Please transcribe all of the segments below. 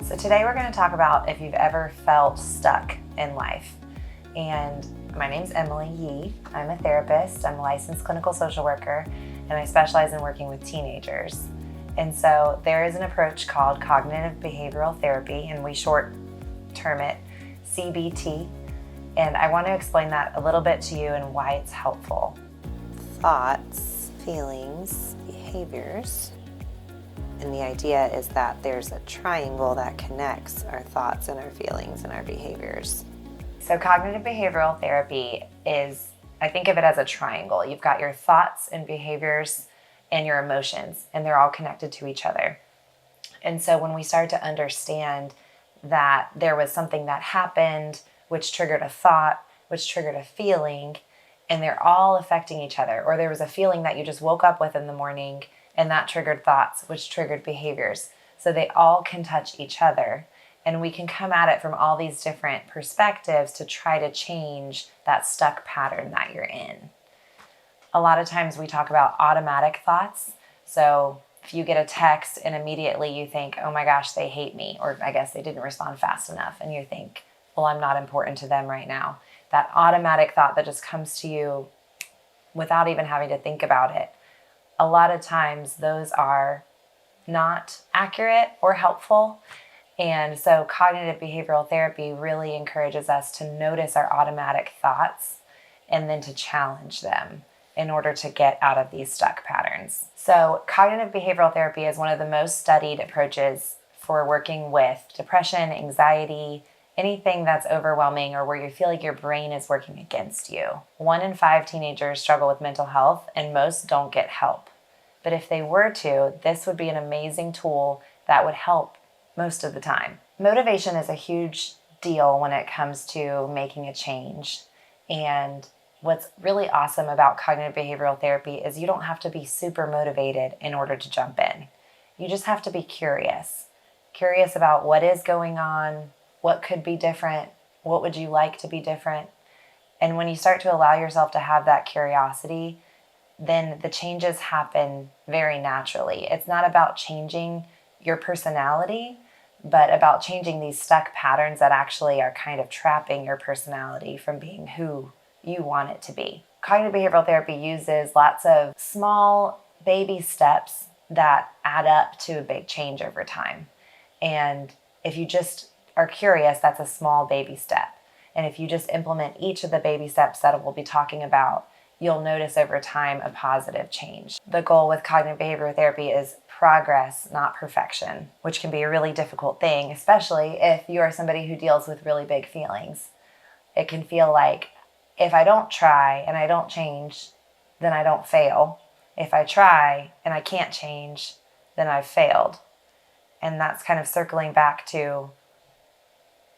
So today we're going to talk about if you've ever felt stuck in life. And my name's Emily Yee. I'm a therapist. I'm a licensed clinical social worker, and I specialize in working with teenagers. And so there is an approach called cognitive behavioral therapy, and we short term it CBT. And I want to explain that a little bit to you and why it's helpful. Thoughts, feelings, behaviors. And the idea is that there's a triangle that connects our thoughts and our feelings and our behaviors. So cognitive behavioral therapy is, I think of it as a triangle. You've got your thoughts and behaviors and your emotions, and they're all connected to each other. And so when we start to understand that there was something that happened, which triggered a thought, which triggered a feeling, and they're all affecting each other, or there was a feeling that you just woke up with in the morning and that triggered thoughts, which triggered behaviors. So they all can touch each other. And we can come at it from all these different perspectives to try to change that stuck pattern that you're in. A lot of times we talk about automatic thoughts. So if you get a text and immediately you think, oh my gosh, they hate me, or I guess they didn't respond fast enough, and you think, well, I'm not important to them right now. That automatic thought that just comes to you without even having to think about it. A lot of times those are not accurate or helpful. And so cognitive behavioral therapy really encourages us to notice our automatic thoughts and then to challenge them in order to get out of these stuck patterns. So cognitive behavioral therapy is one of the most studied approaches for working with depression, anxiety, anything that's overwhelming or where you feel like your brain is working against you. 1 in 5 teenagers struggle with mental health, and most don't get help. But if they were to, this would be an amazing tool that would help most of the time. Motivation is a huge deal when it comes to making a change. And what's really awesome about cognitive behavioral therapy is you don't have to be super motivated in order to jump in. You just have to be curious. Curious about what is going on, what could be different, what would you like to be different. And when you start to allow yourself to have that curiosity, then the changes happen very naturally. It's not about changing your personality, but about changing these stuck patterns that actually are kind of trapping your personality from being who you want it to be. Cognitive behavioral therapy uses lots of small baby steps that add up to a big change over time. And if you just are curious, that's a small baby step. And if you just implement each of the baby steps that we'll be talking about, you'll notice over time a positive change. The goal with cognitive behavioral therapy is progress, not perfection, which can be a really difficult thing, especially if you are somebody who deals with really big feelings. It can feel like if I don't try and I don't change, then I don't fail. If I try and I can't change, then I've failed. And that's kind of circling back to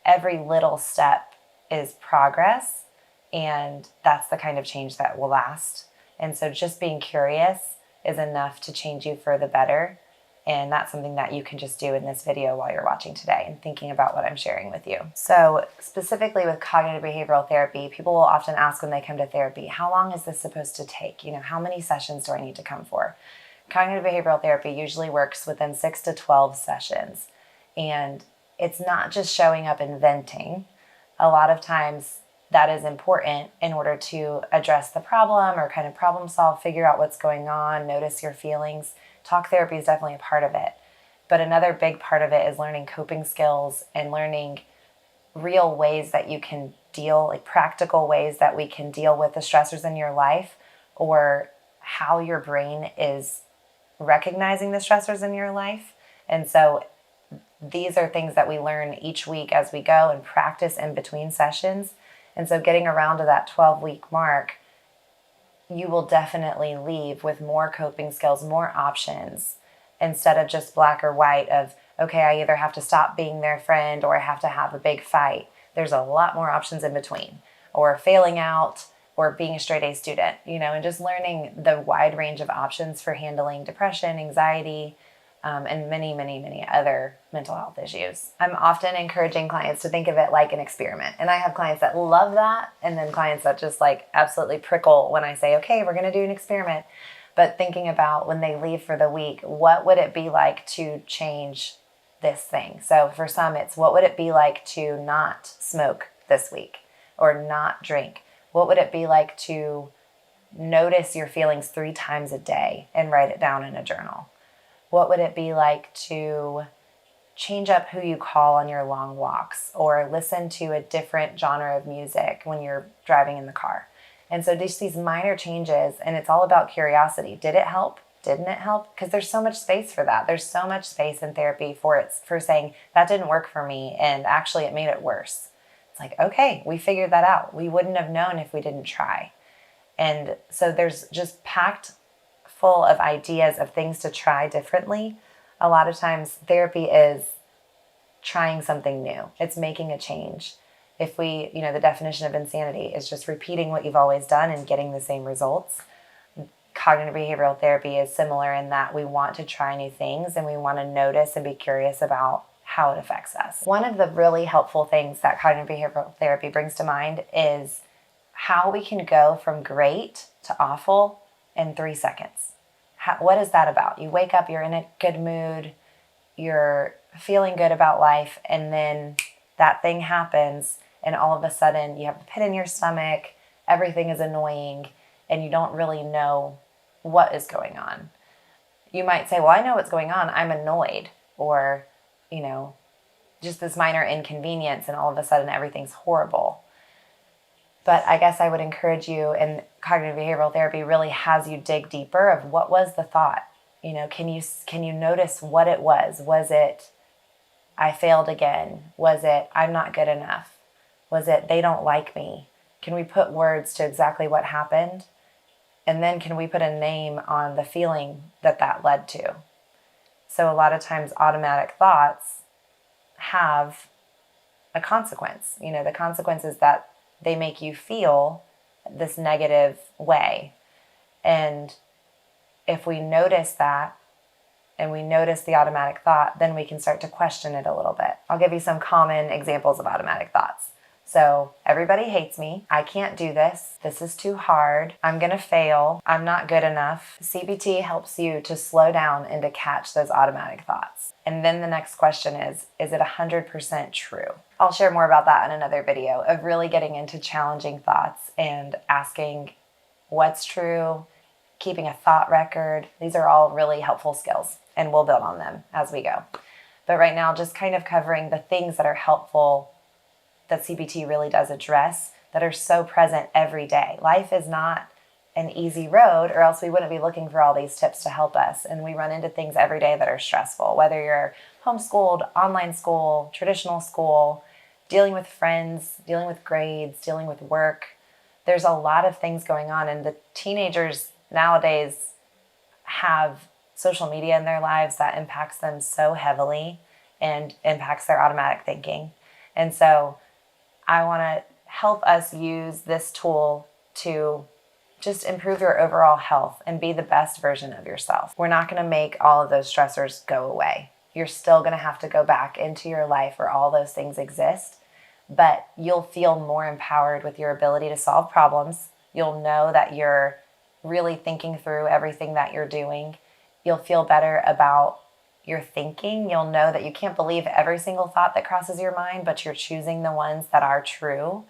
every little step is progress, and that's the kind of change that will last. And so just being curious is enough to change you for the better. And that's something that you can just do in this video while you're watching today and thinking about what I'm sharing with you. So specifically with cognitive behavioral therapy, people will often ask when they come to therapy, how long is this supposed to take? How many sessions do I need to come for? Cognitive behavioral therapy usually works within 6 to 12 sessions. And it's not just showing up and venting. A lot of times that is important in order to address the problem or kind of problem solve, figure out what's going on, notice your feelings. Talk therapy is definitely a part of it. But another big part of it is learning coping skills and learning real ways that you can deal, like practical ways that we can deal with the stressors in your life, or how your brain is recognizing the stressors in your life. And so these are things that we learn each week as we go and practice in between sessions. And so getting around to that 12-week mark, you will definitely leave with more coping skills, more options, instead of just black or white of, okay, I either have to stop being their friend or I have to have a big fight. There's a lot more options in between, or failing out, or being a straight A student, and just learning the wide range of options for handling depression, anxiety, and many, many, many other mental health issues. I'm often encouraging clients to think of it like an experiment. And I have clients that love that, and then clients that just absolutely prickle when I say, okay, we're going to do an experiment. But thinking about when they leave for the week, what would it be like to change this thing. So for some, it's what would it be like to not smoke this week or not drink? What would it be like to notice your feelings 3 times a day and write it down in a journal? What would it be like to change up who you call on your long walks or listen to a different genre of music when you're driving in the car? And so just these minor changes, and it's all about curiosity. Did it help? Didn't it help? Because there's so much space for that. There's so much space in therapy for saying that didn't work for me and actually it made it worse. It's like, okay, we figured that out. We wouldn't have known if we didn't try. And so there's just packed full of ideas of things to try differently. A lot of times therapy is trying something new. It's making a change. If the definition of insanity is just repeating what you've always done and getting the same results. Cognitive behavioral therapy is similar in that we want to try new things and we want to notice and be curious about how it affects us. One of the really helpful things that cognitive behavioral therapy brings to mind is how we can go from great to awful in 3 seconds. What is that about? You wake up, you're in a good mood, you're feeling good about life, and then that thing happens, and all of a sudden you have a pit in your stomach, everything is annoying, and you don't really know what is going on. You might say, well, I know what's going on. I'm annoyed, or, just this minor inconvenience, and all of a sudden everything's horrible. But I guess I would encourage you, and cognitive behavioral therapy really has you dig deeper of what was the thought. Can you notice what it was? Was it, I failed again? Was it, I'm not good enough? Was it, they don't like me? Can we put words to exactly what happened? And then can we put a name on the feeling that led to? So a lot of times automatic thoughts have a consequence. The consequence is that they make you feel this negative way. And if we notice that and we notice the automatic thought, then we can start to question it a little bit. I'll give you some common examples of automatic thoughts. So everybody hates me. I can't do this. This is too hard. I'm going to fail. I'm not good enough. CBT helps you to slow down and to catch those automatic thoughts. And then the next question is it 100% true? I'll share more about that in another video of really getting into challenging thoughts and asking what's true, keeping a thought record. These are all really helpful skills, and we'll build on them as we go. But right now, just kind of covering the things that are helpful that CBT really does address that are so present every day. Life is not an easy road, or else we wouldn't be looking for all these tips to help us. And we run into things every day that are stressful, whether you're homeschooled, online school, traditional school, dealing with friends, dealing with grades, dealing with work. There's a lot of things going on, and the teenagers nowadays have social media in their lives that impacts them so heavily and impacts their automatic thinking. And so I want to help us use this tool to just improve your overall health and be the best version of yourself. We're not going to make all of those stressors go away. You're still going to have to go back into your life where all those things exist, but you'll feel more empowered with your ability to solve problems. You'll know that you're really thinking through everything that you're doing. You'll feel better about your thinking. You'll know that you can't believe every single thought that crosses your mind, but you're choosing the ones that are true.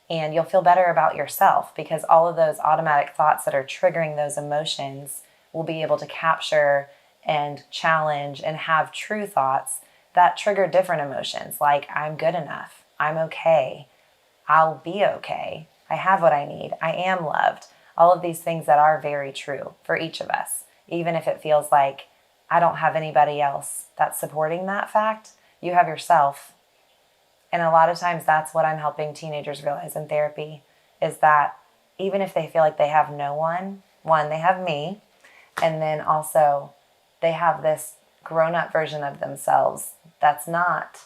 And you'll feel better about yourself because all of those automatic thoughts that are triggering those emotions will be able to capture and challenge and have true thoughts that trigger different emotions, like I'm good enough, I'm okay, I'll be okay, I have what I need, I am loved. All of these things that are very true for each of us, even if it feels like I don't have anybody else that's supporting that fact. You have yourself. And a lot of times that's what I'm helping teenagers realize in therapy, is that even if they feel like they have no one, they have me, and then also they have this grown-up version of themselves that's not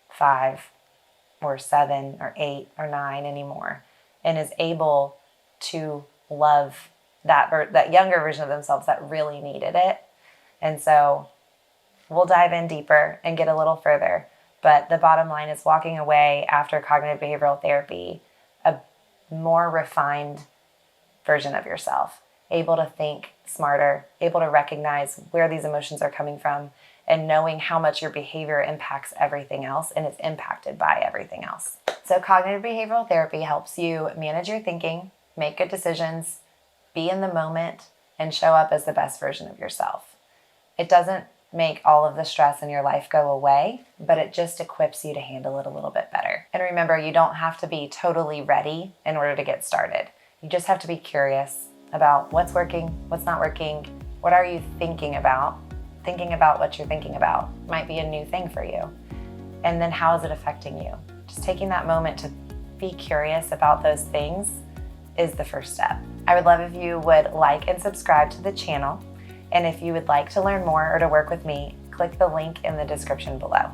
5 or 7 or 8 or 9 anymore, and is able to love that younger version of themselves that really needed it. And so we'll dive in deeper and get a little further. But the bottom line is walking away after cognitive behavioral therapy a more refined version of yourself, able to think smarter, able to recognize where these emotions are coming from, and knowing how much your behavior impacts everything else and is impacted by everything else. So cognitive behavioral therapy helps you manage your thinking, make good decisions, be in the moment, and show up as the best version of yourself. It doesn't make all of the stress in your life go away, but it just equips you to handle it a little bit better. And remember, you don't have to be totally ready in order to get started. You just have to be curious about what's working, what's not working, what are you thinking about? Thinking about what you're thinking about might be a new thing for you. And then how is it affecting you? Just taking that moment to be curious about those things is the first step. I would love if you would like and subscribe to the channel. And if you would like to learn more or to work with me, click the link in the description below.